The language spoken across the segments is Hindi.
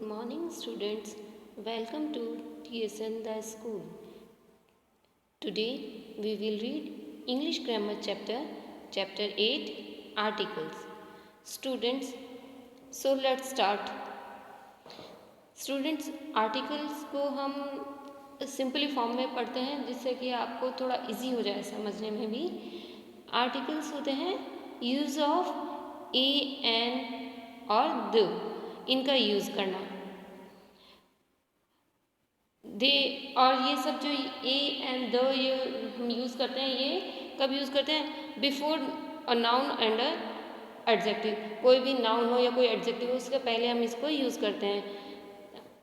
morning, students. Welcome to TSN the school. Today we will read English grammar chapter 8 articles. Students, so let's start. Students articles को हम सिंपली फॉर्म में पढ़ते हैं जिससे कि आपको थोड़ा इजी हो जाए समझने में भी। आर्टिकल्स होते हैं यूज़ ऑफ ए एन और द, इनका यूज़ करना। दे और ये सब जो ए एंड द ये हम यूज़ करते हैं, ये कब यूज़ करते हैं? Before a noun and a adjective. कोई भी नाउन हो या कोई एडजेक्टिव हो उसके पहले हम इसको यूज़ करते हैं।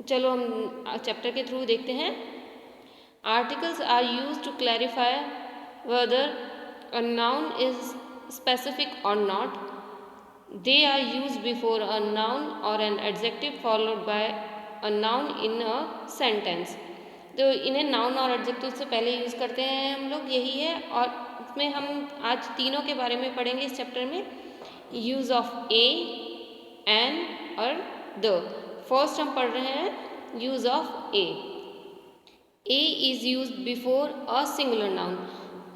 चलो हम चैप्टर के थ्रू देखते हैं। Articles are use to clarify whether a noun is specific or not. They are use before a noun or an adjective followed by a noun in a sentence. तो इन्हें नाउन और एडजेक्टिव से पहले यूज़ करते हैं हम लोग, यही है। और इसमें हम आज तीनों के बारे में पढ़ेंगे इस चैप्टर में। यूज़ ऑफ ए एन और द। फर्स्ट हम पढ़ रहे हैं use of A. A is use before a singular noun.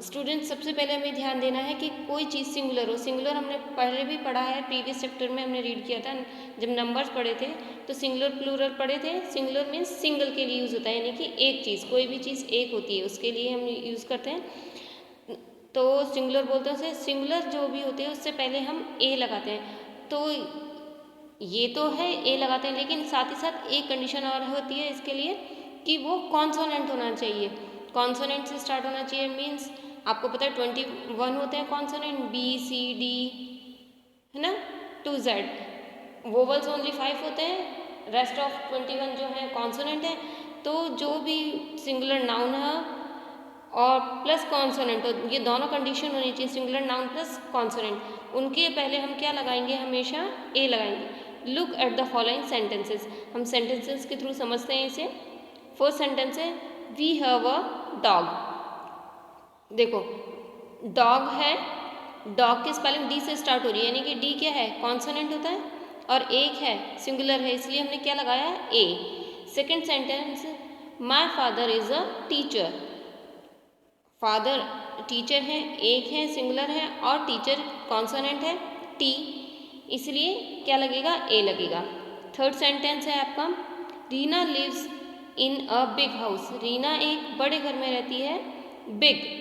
Student सबसे पहले हमें ध्यान देना है कि कोई चीज़ सिंगुलर हो। सिंगुलर हमने पहले भी पढ़ा है, प्रीवियस चैप्टर में हमने रीड किया था जब नंबर्स पढ़े थे, तो सिंगुलर प्लूरल पढ़े थे। सिंगुलर मीन्स सिंगल के लिए यूज़ होता है, यानी कि एक चीज़, कोई भी चीज़ एक होती है उसके लिए हम यूज़ करते हैं। तो सिंगुलर बोलते हैं उसे। सिंगुलर जो भी होते हैं उससे पहले हम ए लगाते हैं। तो ये तो है ए लगाते हैं, लेकिन साथ ही साथ एक कंडीशन और होती है इसके लिए कि वो कॉन्सोनेंट होना चाहिए। कॉन्सोनेंट से स्टार्ट होना चाहिए। मीन्स आपको पता है 21 होते हैं कॉन्सोनेंट, बी सी डी, है ना, टू जेड। वोवल्स ओनली 5 होते हैं, रेस्ट ऑफ 21 जो है कॉन्सोनेंट है। तो जो भी सिंगुलर नाउन है और प्लस कॉन्सोनेंट, तो ये दोनों कंडीशन होनी चाहिए, सिंगुलर नाउन प्लस कॉन्सोनेंट। उनके पहले हम क्या लगाएंगे? हमेशा ए लगाएंगे। Look at the following sentences. हम सेंटेंसेस के थ्रू समझते हैं इसे। फर्स्ट सेंटेंस है वी हैव अ डॉग। देखो डॉग है, डॉग की स्पेलिंग डी से स्टार्ट हो रही है, यानी कि डी क्या है? कॉन्सोनेंट होता है। और एक है सिंगुलर है, इसलिए हमने क्या लगाया? A. Second sentence my father is a teacher. Father teacher है, एक है सिंगुलर है, और टीचर कॉन्सोनेंट है टी, इसलिए क्या लगेगा? ए लगेगा। थर्ड सेंटेंस है आपका Reena lives in a big house. Reena एक बड़े घर में रहती है। बिग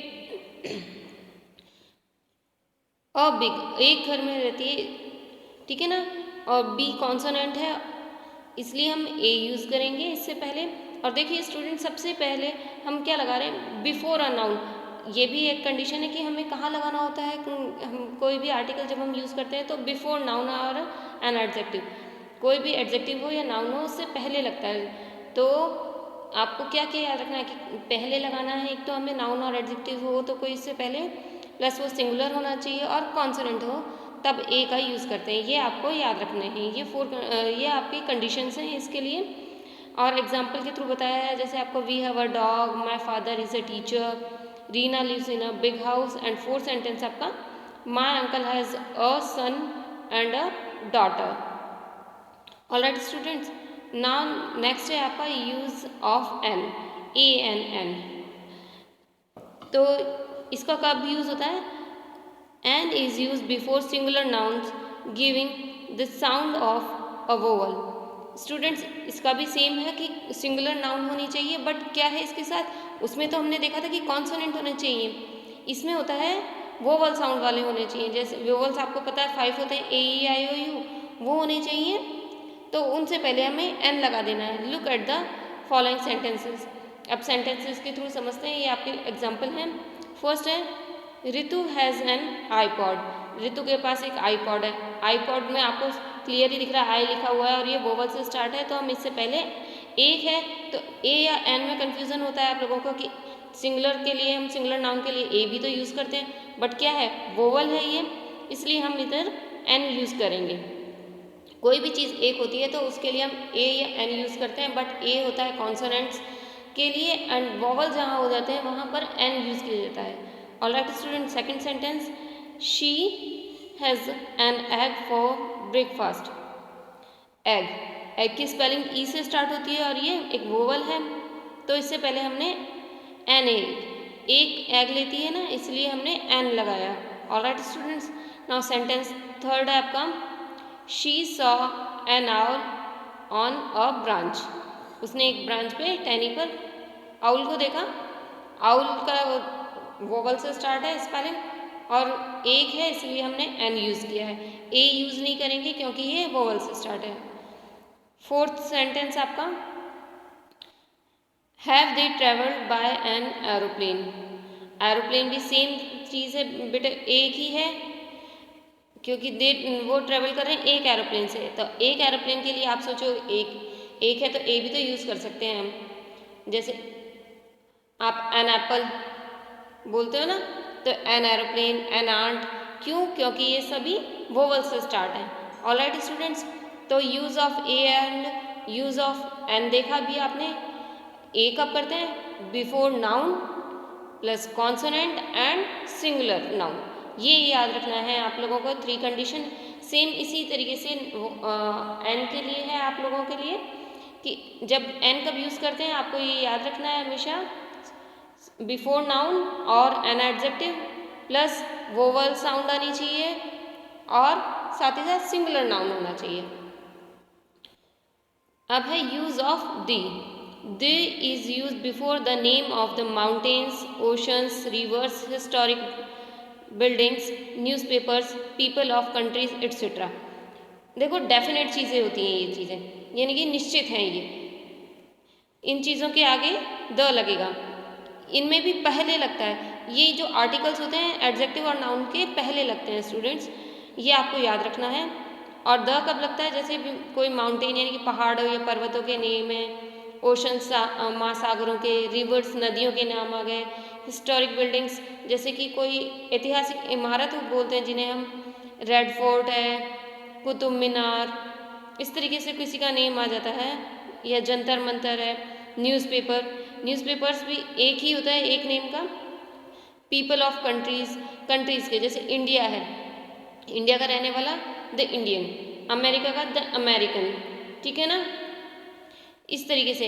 अ बिग, एक घर में रहती है, ठीक है ना। और बी कॉन्सोनेंट है, इसलिए हम ए यूज़ करेंगे इससे पहले। और देखिए स्टूडेंट सबसे पहले हम क्या लगा रहे हैं? Before a noun. ये भी एक कंडीशन है कि हमें कहाँ लगाना होता है। हम कोई भी आर्टिकल जब हम यूज़ करते हैं तो before noun or an adjective, कोई भी एडजेक्टिव हो या नाउन हो उससे पहले लगता है। तो आपको क्या क्या याद रखना है कि पहले लगाना है? एक तो हमें नाउन और एडजेक्टिव हो तो कोई इससे पहले, प्लस वो सिंगुलर होना चाहिए और कॉन्सोनेंट हो, तब ए का यूज़ करते हैं। ये आपको याद रखने हैं। ये आपकी कंडीशंस हैं इसके लिए। और एग्जाम्पल के थ्रू बताया है, जैसे आपको we have a dog, my father is a teacher, Reena lives in a big house. And fourth sentence आपका my uncle has a son and a daughter. Alright students, now next है आपका use of an, a an an. तो इसका कब यूज़ होता है? An is use before singular nouns giving the sound of a vowel. Students इसका भी सेम है कि सिंगुलर नाउन होनी चाहिए, बट क्या है इसके साथ? उसमें तो हमने देखा था कि कॉन्सोनेंट होने चाहिए, इसमें होता है वोवल साउंड वाले होने चाहिए। जैसे वोवल्स आपको पता है 5 होते हैं, ए ई आई ओ यू, वो होने चाहिए। तो उनसे पहले हमें एन लगा देना है। Look at the following sentences. अब सेंटेंसेस के थ्रू समझते हैं, ये आपके एग्जाम्पल हैं। फर्स्ट है Ritu has an iPod. Ritu के पास एक आईपॉड है। आईपॉड में आपको क्लियर ही दिख रहा है, आई लिखा हुआ है और ये वोवल से स्टार्ट है, तो हम इससे पहले एक है तो ए या एन में कन्फ्यूज़न होता है आप लोगों को कि सिंगुलर के लिए हम सिंगुलर नाउन के लिए ए भी तो यूज़ करते हैं, बट क्या है? वोवल है ये, इसलिए हम इधर एन यूज़ करेंगे। कोई भी चीज़ एक होती है तो उसके लिए हम ए या एन यूज़ करते हैं, बट ए होता है कॉन्सोनेंट्स के लिए एंड वॉवल जहाँ हो जाते हैं वहाँ पर एन यूज़ किया जाता है। Alright student, second sentence she has an egg for breakfast. Egg, egg की स्पेलिंग ई से स्टार्ट होती है और ये एक वोवल है, तो इससे पहले हमने एन एक एग लेती है ना, इसलिए हमने एन लगाया। Alright students, now sentence third है आपका, she saw an owl on a branch. उसने एक ब्रांच पे टहनी पर आउल को देखा। आउल का वोवल से स्टार्ट है स्पेलिंग और एक है, इसलिए हमने एन यूज़ किया है। ए यूज़ नहीं करेंगे क्योंकि ये वोवल से स्टार्ट है। फोर्थ सेंटेंस आपका, have they travelled by an aeroplane. Aeroplane भी सेम चीज़ है बेटा, एक ही है, क्योंकि दे वो ट्रेवल कर रहे हैं एक एरोप्लेन से। तो एक एरोप्लेन के लिए आप सोचो एक है तो ए भी तो यूज़ कर सकते हैं हम। जैसे आप एन एप्पल बोलते हो ना, तो एन एरोप्लेन, एन आंट, क्यों? क्योंकि ये सभी वोवल से स्टार्ट हैं। ऑलराइट स्टूडेंट्स, तो use of a and use of an देखा भी आपने। ए कब करते हैं? Before noun plus consonant and singular noun. ये याद रखना है आप लोगों को। थ्री कंडीशन सेम इसी तरीके से एन के लिए है आप लोगों के लिए, कि जब एन कब यूज़ करते हैं आपको ये याद रखना है हमेशा, before noun or an adjective plus vowel sound आनी चाहिए और साथ ही साथ सिंगुलर नाउन होना चाहिए। अब है use of the. The is use before the name of the mountains, oceans, reverse, historic buildings, newspapers, people of countries etcetera. देखो डेफिनेट चीज़ें होती हैं ये चीज़ें, यानी कि निश्चित हैं ये। इन चीज़ों के आगे द लगेगा, इनमें भी पहले लगता है। ये जो आर्टिकल्स होते हैं एडजेक्टिव और नाउन के पहले लगते हैं स्टूडेंट्स, ये आपको याद रखना है। और द कब लगता है? जैसे कोई माउंटेन यानी कि पहाड़ों या पर्वतों के नेम है, ओशन महासागरों के, रिवर्स नदियों के नाम आ गए, हिस्टोरिक बिल्डिंग्स जैसे कि कोई ऐतिहासिक इमारत बोलते हैं जिन्हें हम, रेड फोर्ट है, कुतुब मीनार, इस तरीके से किसी का नेम आ जाता है, या जंतर मंतर है। न्यूज़पेपर्स भी एक ही होता है, एक नेम का। पीपल ऑफ कंट्रीज़ के, जैसे इंडिया है, इंडिया का रहने वाला द इंडियन, अमेरिका का द अमेरिकन, ठीक है ना। इस तरीके से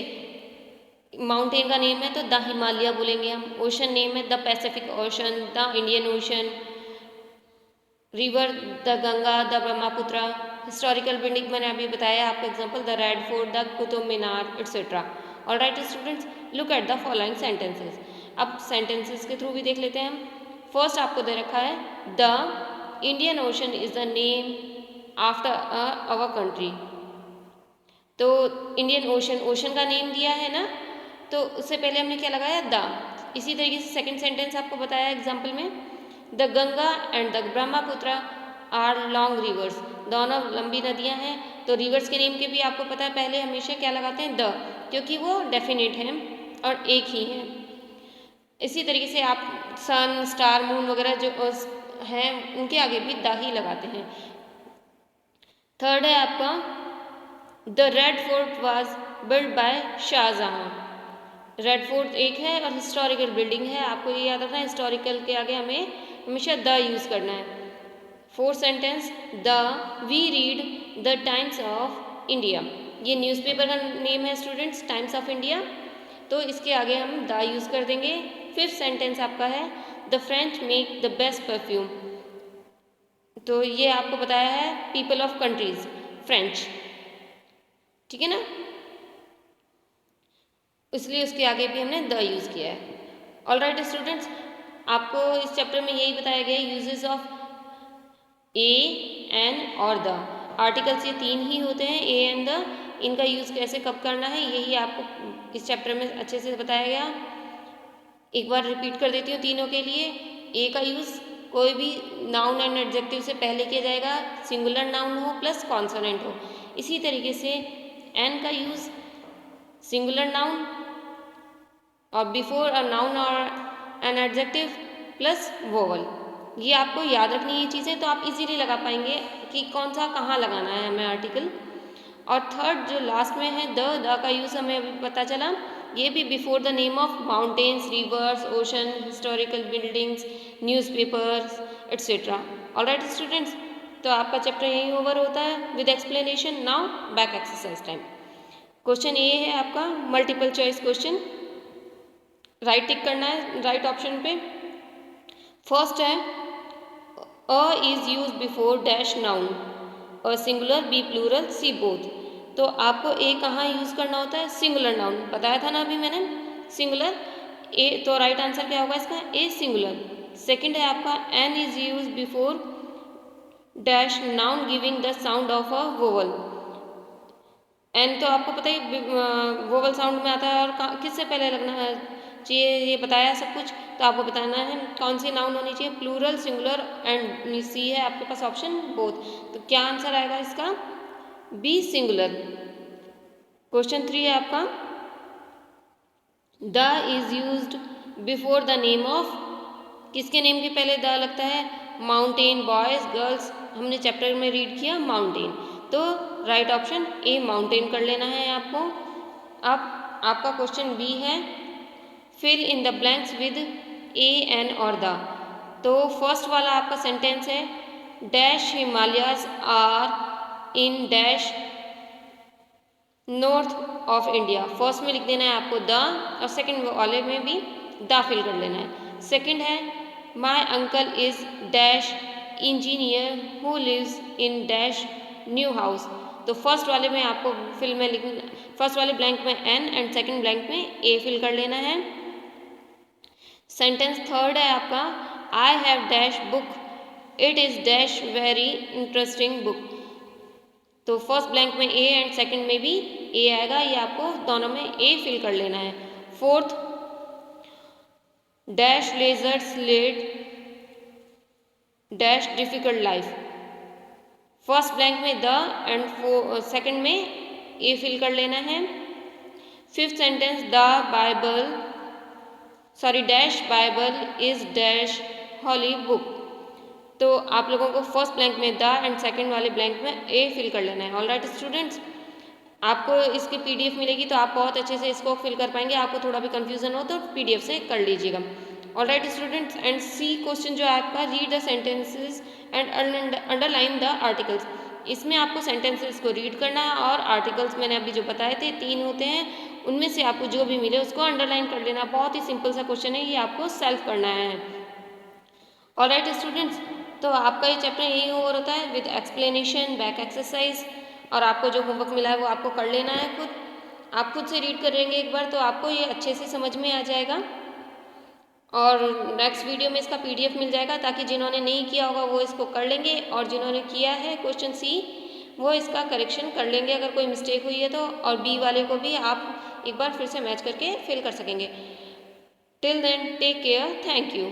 माउंटेन का नेम है तो द हिमालय बोलेंगे हम, ओशन नेम है the Pacific ocean, the Indian ocean, river the Ganga, the Brahmaputra, historical building मैंने अभी बताया आपको example, the red fort, the Qutub Minar etcetera. Alright students, look at the following sentences. अब सेंटेंसेस के थ्रू भी देख लेते हैं हम। फर्स्ट आपको दे रखा है, the Indian ocean is the name after our country. तो इंडियन ओशन का नेम दिया है ना, तो उससे पहले हमने क्या लगाया? द। इसी तरीके से सेकंड सेंटेंस आपको बताया एग्जाम्पल में, the Ganga and the Brahmaputra are long rivers. दोनों लंबी नदियां हैं, तो रिवर्स के नेम के भी आपको पता है पहले हमेशा क्या लगाते हैं? द, क्योंकि वो डेफिनेट है और एक ही है। इसी तरीके से आप सन, स्टार, मून वगैरह जो हैं उनके आगे भी द ही लगाते हैं। थर्ड है आपका, the red fort was build by Shahjahan. Red fort एक है और हिस्टोरिकल बिल्डिंग है, आपको ये याद रखना है, हिस्टोरिकल के आगे हमें हमेशा द यूज़ करना है। Fourth sentence, the we read the Times of India. ये न्यूज़पेपर का नेम है स्टूडेंट्स, टाइम्स ऑफ इंडिया, तो इसके आगे हम द यूज़ कर देंगे। फिफ्थ सेंटेंस आपका है, the French make the best perfume. तो ये आपको बताया है पीपल ऑफ कंट्रीज, फ्रेंच, ठीक है ना, इसलिए उसके आगे भी हमने द यूज़ किया है। ऑलराइट स्टूडेंट्स, आपको इस चैप्टर में यही बताया गया है, यूजेस ऑफ ए, एन और द। आर्टिकल्स ये तीन ही होते हैं, ए एंड द, इनका यूज़ कैसे कब करना है यही आपको इस चैप्टर में अच्छे से बताया गया। एक बार रिपीट कर देती हूँ तीनों के लिए। ए का यूज़ कोई भी नाउन एंड एडजेक्टिव से पहले किया जाएगा, सिंगुलर नाउन हो प्लस कॉन्सोनेंट हो। इसी तरीके से एन का यूज़ सिंगुलर नाउन और before a noun or an adjective plus vowel. ये आपको याद रखनी है चीज़ें, तो आप इजीली लगा पाएंगे कि कौन सा कहाँ लगाना है हमें आर्टिकल। और थर्ड जो लास्ट में है द का यूज़ हमें अभी पता चला, ये भी before the name of mountains, rivers, ocean, historical buildings, newspapers etcetera. Alright students, तो आपका चैप्टर यहीं ओवर होता है with explanation. Now back exercise time. Question A है आपका multiple choice question, right tick करना है राइट ऑप्शन पे। फर्स्ट है a is use before dash noun, a singular, B plural, C both. तो आपको ए कहाँ यूज़ करना होता है? सिंगुलर नाउन, बताया था ना अभी मैंने सिंगुलर। ए तो राइट आंसर क्या होगा इसका? A singular. सेकंड है आपका an is use before dash noun giving the sound of a vowel. An तो आपको पता ही वोवल साउंड में आता है और किससे पहले लगना है चाहिए ये बताया सब कुछ। तो आपको बताना है कौन सी नाउन होनी चाहिए, प्लूरल, सिंगुलर एंड सी है आपके पास ऑप्शन बोथ। तो क्या आंसर आएगा इसका? B singular. क्वेश्चन 3 है आपका the is used before the name of, किसके नेम के पहले द लगता है? माउंटेन, बॉयज, गर्ल्स, हमने चैप्टर में रीड किया माउंटेन। तो राइट ऑप्शन ए माउंटेन कर लेना है आपको। अब आपका क्वेश्चन बी है fill in the blanks with a an और द। तो फर्स्ट वाला आपका सेंटेंस है dash Himalayas are in dash north of India. First में लिख देना है आपको द और सेकंड वाले में भी द फिल कर लेना है। सेकंड है my uncle is dash engineer who lives in dash new house. तो फर्स्ट वाले में आपको फिल में लिखना, फर्स्ट वाले ब्लैंक में एन एंड सेकंड ब्लैंक में ए फिल कर लेना है। सेंटेंस थर्ड है आपका I have dash book it is dash very interesting book. तो फर्स्ट ब्लैंक में ए एंड सेकंड में भी ए आएगा, ये आपको दोनों में ए फिल कर लेना है। Fourth dash lasers led dash difficult life. First blank में द एंड सेकंड में ए फिल कर लेना है। Fifth sentence the Bible dash Bible is dash holy book. तो आप लोगों को फर्स्ट ब्लैंक में द एंड सेकंड वाले ब्लैंक में ए फिल कर लेना है। ऑलराइट स्टूडेंट्स, आपको इसकी पीडीएफ मिलेगी तो आप बहुत अच्छे से इसको फिल कर पाएंगे। आपको थोड़ा भी कंफ्यूजन हो तो पीडीएफ से कर लीजिएगा। Alright students, and C question जो है आपका read the sentences and underline the articles. इसमें आपको सेंटेंसेस को रीड करना है और आर्टिकल्स मैंने अभी जो बताए थे 3 होते हैं, उनमें से आपको जो भी मिले उसको अंडरलाइन कर लेना। बहुत ही सिंपल सा क्वेश्चन है, ये आपको सेल्फ करना है। ऑलराइट स्टूडेंट्स, तो आपका ये चैप्टर यही ओवर होता है विद एक्सप्लेनेशन, बैक एक्सरसाइज, और आपको जो होमवर्क मिला है वो आपको कर लेना है खुद। आप खुद से रीड करेंगे एक बार तो आपको ये अच्छे से समझ में आ जाएगा और नेक्स्ट वीडियो में इसका पीडीएफ मिल जाएगा, ताकि जिन्होंने नहीं किया होगा वो इसको कर लेंगे और जिन्होंने किया है क्वेश्चन सी वो इसका करेक्शन कर लेंगे अगर कोई मिस्टेक हुई है तो, और बी वाले को भी आप एक बार फिर से मैच करके फिल कर सकेंगे। Till then take care, thank you.